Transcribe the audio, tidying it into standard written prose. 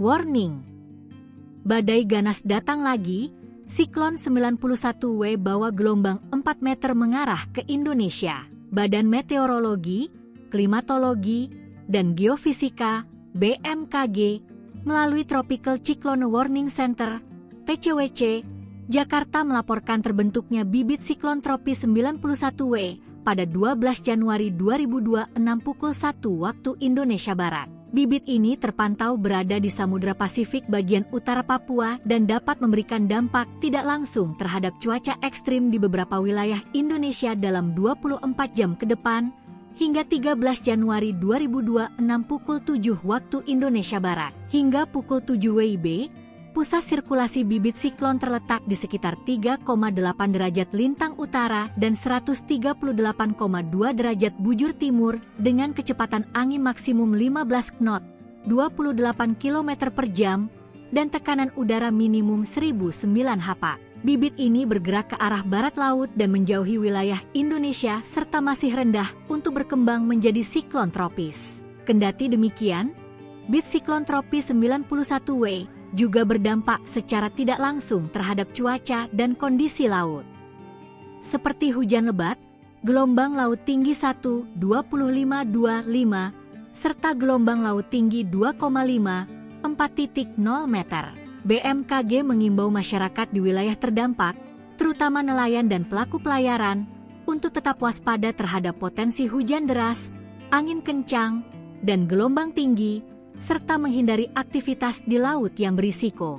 Warning! Badai ganas datang lagi, siklon 91W bawa gelombang 4 meter mengarah ke Indonesia. Badan Meteorologi, Klimatologi, dan Geofisika (BMKG) melalui Tropical Cyclone Warning Center (TCWC) Jakarta melaporkan terbentuknya bibit siklon tropis 91W pada 12 Januari 2026 pukul 1 waktu Indonesia Barat. Bibit ini terpantau berada di Samudra Pasifik bagian utara Papua dan dapat memberikan dampak tidak langsung terhadap cuaca ekstrim di beberapa wilayah Indonesia dalam 24 jam ke depan, hingga 13 Januari 2026 pukul 7 waktu Indonesia Barat. Hingga pukul 7 WIB, pusat sirkulasi bibit siklon terletak di sekitar 3,8 derajat lintang utara dan 138,2 derajat bujur timur dengan kecepatan angin maksimum 15 knot, 28 km per jam, dan tekanan udara minimum 1009 hpa. Bibit ini bergerak ke arah barat laut dan menjauhi wilayah Indonesia serta masih rendah untuk berkembang menjadi siklon tropis. Kendati demikian, bibit siklon tropis 91W juga berdampak secara tidak langsung terhadap cuaca dan kondisi laut. Seperti hujan lebat, gelombang laut tinggi 1,2525, serta gelombang laut tinggi 2,5, 4,0 meter. BMKG mengimbau masyarakat di wilayah terdampak, terutama nelayan dan pelaku pelayaran, untuk tetap waspada terhadap potensi hujan deras, angin kencang, dan gelombang tinggi, serta menghindari aktivitas di laut yang berisiko.